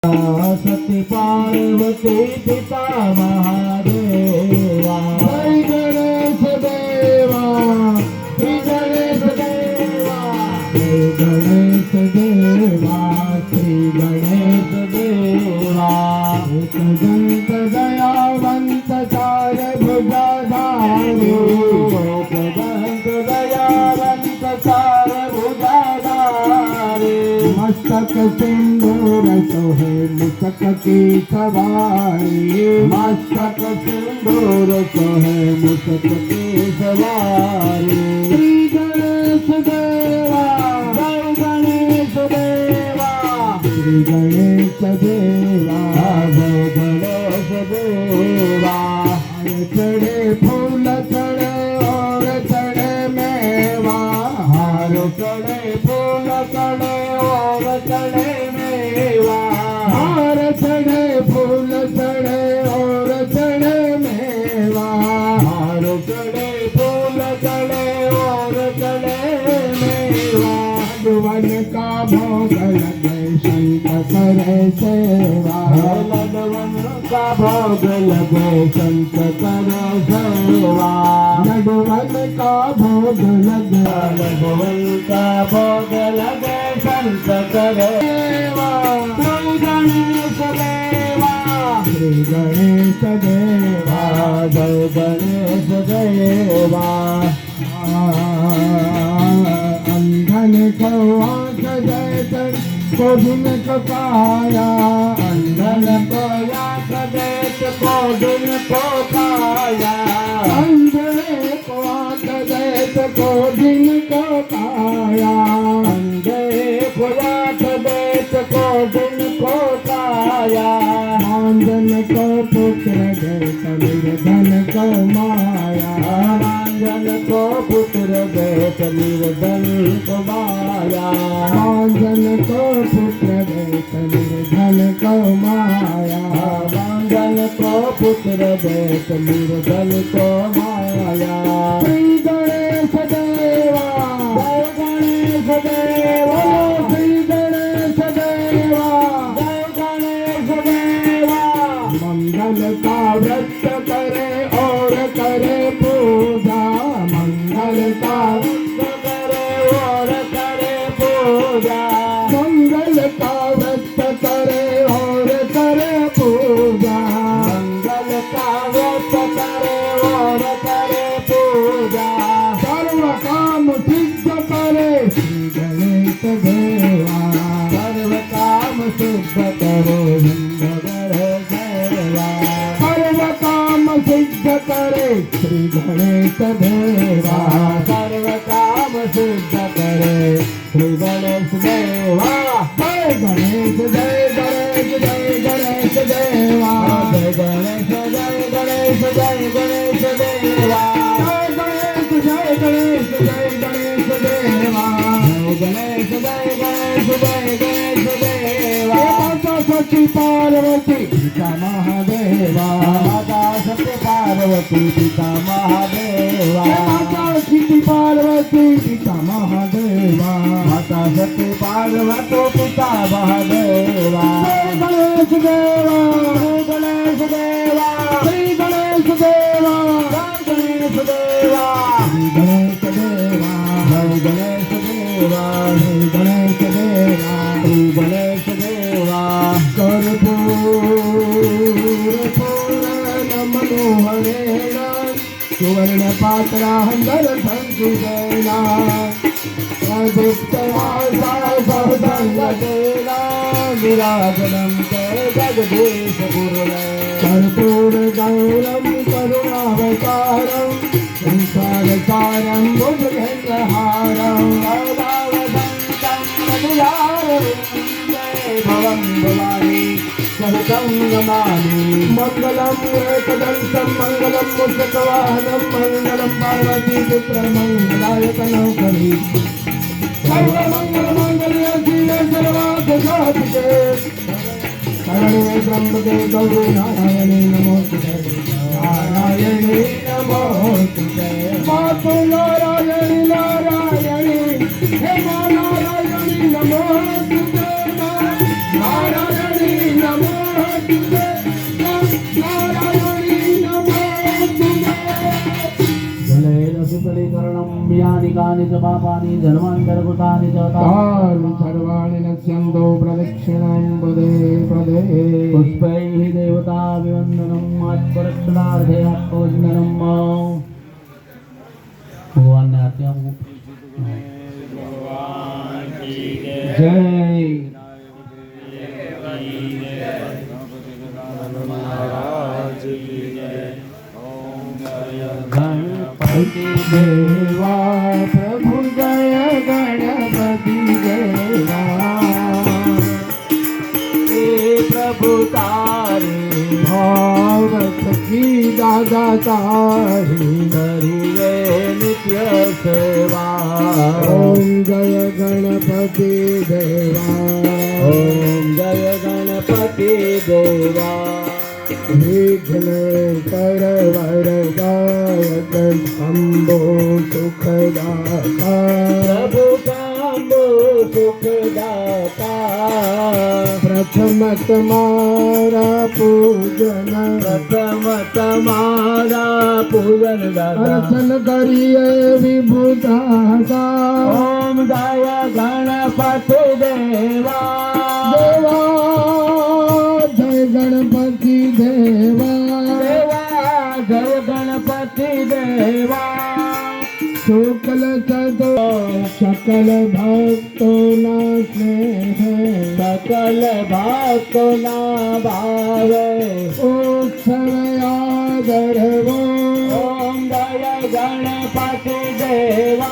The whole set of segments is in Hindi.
सती पार्वती पिता महादेवा जय गणेश देवा श्री गणेश देवा जय गणेश देवा श्री गणेश देवा एक दंत दयावंत चार भुजाधारी एक दंत दयावंत चार भुजाधारी मस्तक सिंदूर सोहे मुस्तक की सवारी मस्तक सिंदूर सोहे मुस्तक की सवारी श्री गणेश देवा जय गणेश देवा श्री गणेश देवा जय गणेश देवा चढ़े फूल चढ़े और चढ़े मेवा हार चढ़े फूल चढ़े और चढ़े मेवा हार चढ़े फूल चढ़े और चढ़े मेवा हार चढ़े फूल चढ़े और चढ़े मेवा लडवन का भोग लगे संत करे सेवा लडवन का भोग लगे संत करे सेवा लडवन का भोग लगे लडवन का भोग लगे संत करे सेवा श्री गणेश देवा श्री गणेश देवा जय गणेश देवा अंधन को आँख देते कोभिन को काया अंधन को आँख देते कोभिन को काया अंधे को आँख देते कोभिन को काया अंधे को आँख देते कोभिन को काया आंजन को पुत्र देते निर्धन को माया आंजन को पुत्र देते निर्धन को माया आंजन को पुत्र देते निर्धन को माया आंजन को पुत्र देते निर्धन को माया श्री गणेश देवा जय गणेश देवा श्री गणेश देवा जय गणेश देवा मंगल का व्रत करे और करे पूजा मंगल का व्रत करे और करे पूजा मंगल का व्रत करे और करे पूजा मंगल का व्रत करे और करे पूजा सर्व काम सिद्ध करे श्री गणेश देवा सर्व काम सिद्ध करे गणेश देवा सर्व काम सिद्ध करे श्री गणेश देवा सर्व काम सिद्ध करे श्री गणेश देवा जय गणेश जय गणेश जय गणेश देवा जय गणेश जय गणेश जय गणेश देवा जय गणेश जय गणेश जय गणेश देवा जय गणेश जय गणेश जय गणेश देवा माता सती पार्वती पिता महादेवा माता सती पार्वती पिता महादेवा माता सती पार्वती पिता महादेवा माता सती पार्वती पिता महादेवा जय गणेश देवा जय गणेश देवा श्री गणेश देवा जय गणेश देवा श्री गणेश देवा जय गणेश देवा श्री गणेश देवा श्री गणेश देवा कर्पूर मनोहरेण सुवर्ण पात्रांतर संकुशेना सर्वदंगतेना विराजनं जगदीश गुरुवे कर्पूर गौरं करुणावतारं संसारसारं भुजगेन्द्रहारं वरदावदन्तं मधुरारविन्दे भवं भवानी सहितं नमामि मङ्गलं एकदन्तं मङ्गलं मुषकवाहनं मङ्गलं पार्वतीपुत्रमङ्गलायतनं करि सर्वमङ्गलमाङ्गल्ये शिवे सर्वार्थसाधिके शरणे त्र्यम्बके गौरी नारायणे नमोस्तुते नारायणे नमोस्तुते मातु नारायणी नारायणी हे मा नारायणी नमोस्तुते नारायणी च पापानि धर्मान्तरकृतानि च तानि सर्वाणि नश्यन्तो प्रदक्षिणां पदे पदे पुष्पैः देवताभिवन्दनं आत्मरक्षणार्थे आत्मवन्दनं भगवान ने आरती आपको जय गणपति देवा प्रभु जय गणपति देवा हे प्रभु तारे भावत की दादा तारी करिए नित्य सेवा ओम जय गणपति देवा ओम जय गणपति देवा विघ्न कर वरदायक शंभो सुखदाता प्रभु शंभो सुखदाता प्रथम तुम्हारा पूजन अर्चन करिए विभुदाता ओम जय गणपति देवा देवा जय गणपति देवा देवा जय गणपति देवा शुक्ल चतुर सकल भक्तों ना स्नेह सकल भक्तों ना भावे उत्सव आदर वो ओम जय गणपति देवा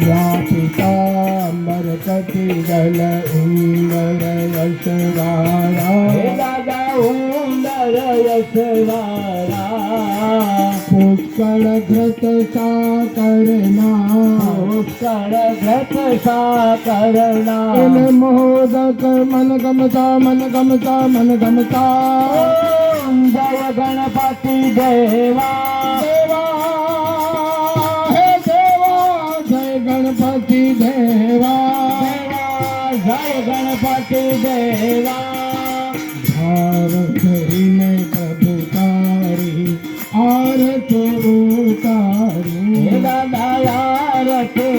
व्यापितांबर कटिगल उंदर यशवारा हे दादा उंदर यशवारा पुष्कळ घृत सा करना पुष्कळ घृत सा करना इन मोदक मन गमता मन गमता मन गमता ओम जय गणपति देवा देवा गणपति देवा देवा जय गणपति देवा भाव धरिने प्रभु तारी आरती उतारू दादा आरती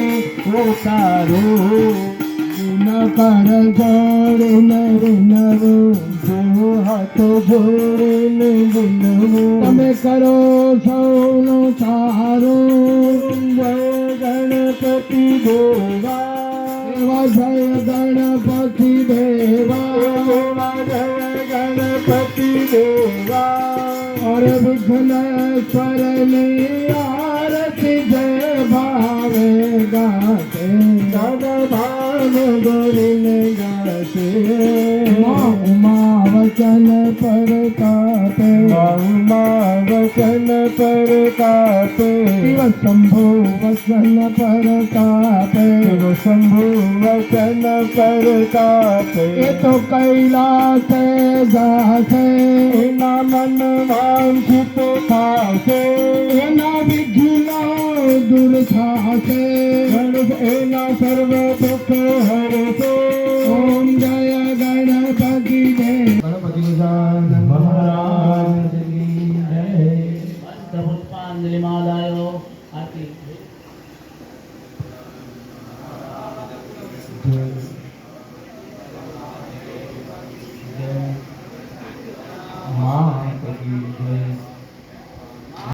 उतारू न कर जोड़न विनरू जो हाथ जोड़न विनरू तमे करो सौनु सारू जय गणपति देवा देवा जय गणपति देवा देवा जय गणपति देवा और विघ्नेश्वर ने आरती जय भावे गाते तब भाव गोरिन गाते उमा वचन पर काते उमा वचन पर काते शिव शंभु वचन पर काते शिव शंभु वचन पर काते ये तो कैलाश जासे ना मन वांछित खासे ना विघ्न दूर छासे गणेश एना सर्व दुख हरसे ओम जय गणपति देव गणपति महाराज की जय पुष्पांजलि मालायो आरती माता की जय